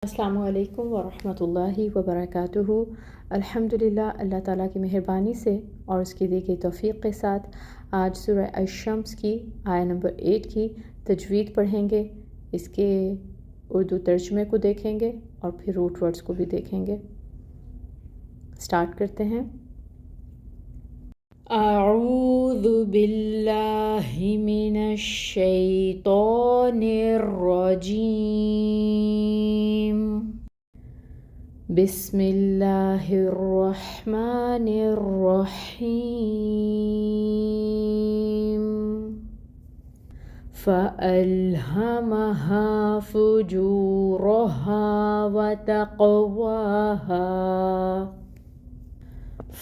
السلام علیکم ورحمۃ اللہ وبرکاتہ۔ الحمدللہ، اللہ تعالیٰ کی مہربانی سے اور اس کی دی گئی توفیق کے ساتھ آج سورہ الشمس کی آیہ نمبر 8 کی تجوید پڑھیں گے، اس کے اردو ترجمے کو دیکھیں گے اور پھر روٹ ورڈز کو بھی دیکھیں گے۔ سٹارٹ کرتے ہیں۔ اعوذ باللہ من الشیطان الرجیم، بسم اللہ الرحمن الرحیم، فألہمہا فجورہا وتقواہا،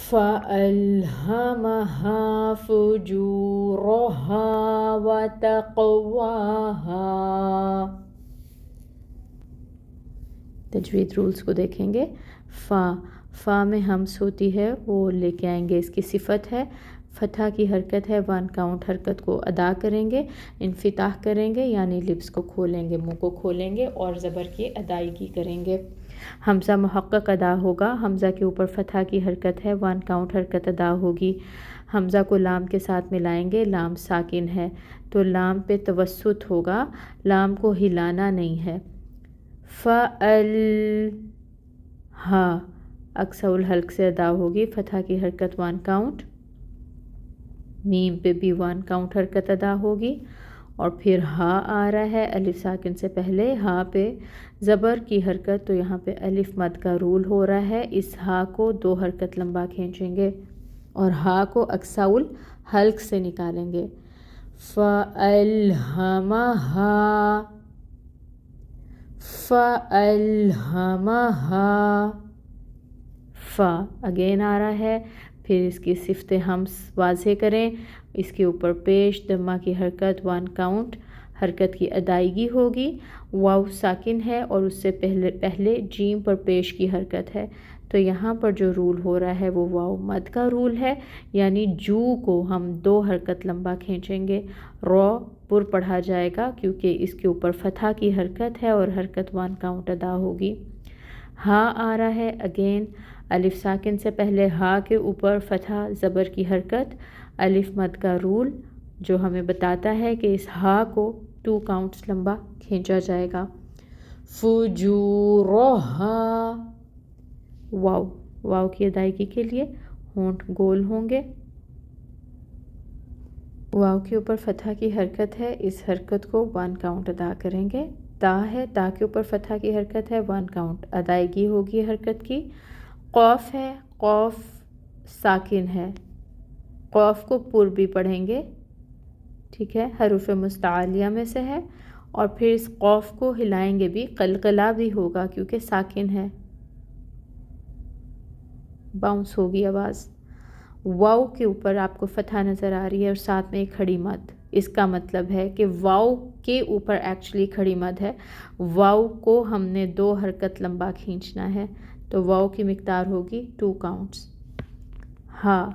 فألہمہا فجورہا وتقواہا۔ تجوید رولز کو دیکھیں گے۔ فا میں ہمس ہوتی ہے، وہ لے کے آئیں گے، اس کی صفت ہے، فتح کی حرکت ہے، 1 کاؤنٹ حرکت کو ادا کریں گے، انفتاح کریں گے یعنی لپس کو کھولیں گے، منہ کو کھولیں گے اور زبر کی ادائیگی کریں گے۔ حمزہ محقق ادا ہوگا، حمزہ کے اوپر فتح کی حرکت ہے، 1 کاؤنٹ حرکت ادا ہوگی۔ حمزہ کو لام کے ساتھ ملائیں گے، لام ساکن ہے تو لام پہ توسط ہوگا، لام کو ہلانا نہیں ہے۔ ہا اکسر الحلق سے ادا ہوگی، فتح کی حرکت 1 کاؤنٹ، میم پہ بھی 1 کاؤنٹ حرکت ادا ہوگی، اور پھر ہا آ رہا ہے الف ساکن سے پہلے، ہا پہ زبر کی حرکت، تو یہاں پہ الف مد کا رول ہو رہا ہے، اس ہا کو 2 حرکت لمبا کھینچیں گے اور ہا کو اکسر الحلق سے نکالیں گے۔ فَأَلْهَمَهَا، فَأَلْهَمَهَا، فا اگین آ رہا ہے، پھر اس کی صفت ہمس واضح کریں، اس کے اوپر پیش دمہ کی حرکت 1 کاؤنٹ حرکت کی ادائیگی ہوگی، واو ساکن ہے اور اس سے پہلے جیم پر پیش کی حرکت ہے، تو یہاں پر جو رول ہو رہا ہے وہ واو مد کا رول ہے، یعنی جو کو ہم 2 حرکت لمبا کھینچیں گے، رو پر پڑھا جائے گا کیونکہ اس کے اوپر فتح کی حرکت ہے اور حرکت 1 کاؤنٹ ادا ہوگی۔ ہا آ رہا ہے اگین، الف ساکن سے پہلے ہا کے اوپر فتح زبر کی حرکت، الف مد کا رول جو ہمیں بتاتا ہے کہ اس ہا کو 2 کاؤنٹس لمبا کھینچا جائے گا۔ فجورہا، واو کی ادائیگی کے لیے ہونٹ گول ہوں گے، واو کے اوپر فتح کی حرکت ہے، اس حرکت کو 1 کاؤنٹ ادا کریں گے۔ تا ہے، تا کے اوپر فتح کی حرکت ہے، 1 کاؤنٹ ادائیگی ہوگی حرکت کی۔ قوف ہے، قوف ساکن ہے، قوف کو پر بھی پڑھیں گے، ٹھیک ہے، حروف مستعلیہ میں سے ہے، اور پھر اس قوف کو ہلائیں گے بھی، قلقلہ بھی ہوگا کیونکہ ساکن ہے، باؤنس ہوگی آواز۔ واو کے اوپر آپ کو فتح نظر آ رہی ہے اور ساتھ میں ایک کھڑی مد، اس کا مطلب ہے کہ واو کے اوپر ایکچولی کھڑی مد ہے، واو کو ہم نے 2 حرکت لمبا کھینچنا ہے، تو واو کی مقدار ہوگی 2 کاؤنٹس۔ ہا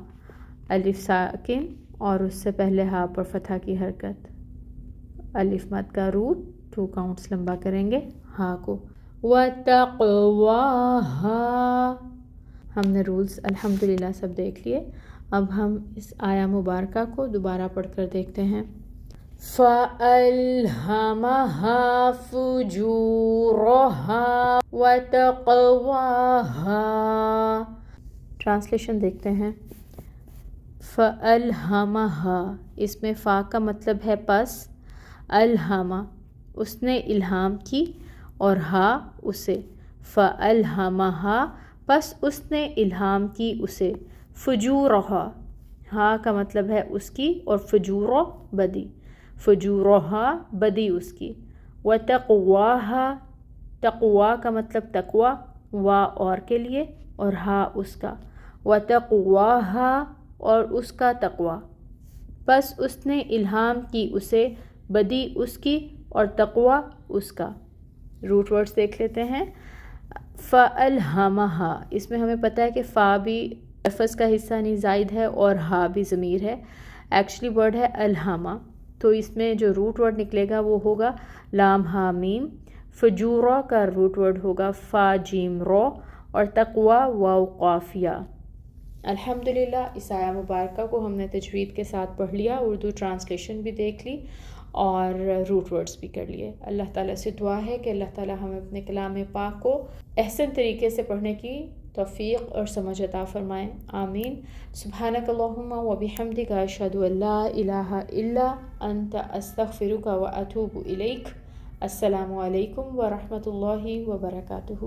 الف ساکن اور اس سے پہلے ہا پر فتح کی حرکت، الف مد کا رول، 2 کاؤنٹس لمبا کریں گے ہا کو۔ وَتَقْوَاهَا، ہم نے رولز الحمدللہ سب دیکھ لیے، اب ہم اس آیہ مبارکہ کو دوبارہ پڑھ کر دیکھتے ہیں۔ فَأَلْهَمَهَا فُجُورَهَا وَتَقْوَاهَا، ٹرانسلیشن دیکھتے ہیں۔ فَأَلْهَمَهَا، اس میں فا کا مطلب ہے پس، الہما اس نے الہام کی، اور ہا اسے، فَأَلْهَمَهَا پس اس نے الہام کی اسے، فجورہا ہا کا مطلب ہے اس کی، اور فجورہ بدی، فجورہا بدی اس کی، وتقواہا تقوا کا مطلب تقوی، وا اور کے لیے اور ہا اس کا، وتقواہا اور اس کا تقوی، پس اس نے الہام کی اسے، بدی اس کی اور تقوی اس کا۔ روٹ ورڈز دیکھ لیتے ہیں۔ فَأَلْهَمَهَا، اس میں ہمیں پتہ ہے کہ فا بھی لفظ کا حصہ نہیں، زائد ہے، اور ہا بھی ضمیر ہے، ایکچولی ورڈ ہے الہامہ، تو اس میں جو روٹ ورڈ نکلے گا وہ ہوگا لام ہا میم، فجورا کا روٹ ورڈ ہوگا فا جیم رو، اور تقوی واو قافیہ۔ الحمدللہ اس آیہ مبارکہ کو ہم نے تجوید کے ساتھ پڑھ لیا، اردو ٹرانسلیشن بھی دیکھ لی اور روٹ ورڈز بھی کر لیے۔ اللہ تعالیٰ سے دعا ہے کہ اللہ تعالیٰ ہمیں اپنے کلام پاک کو احسن طریقے سے پڑھنے کی توفیق اور سمجھ عطا فرمائیں، آمین۔ سبحانک اللہم و بحمدک، اشہد ان لا الہ الا انت، استغفرک و اتوب الیک۔ السلام علیکم ورحمۃ اللہ وبرکاتہ۔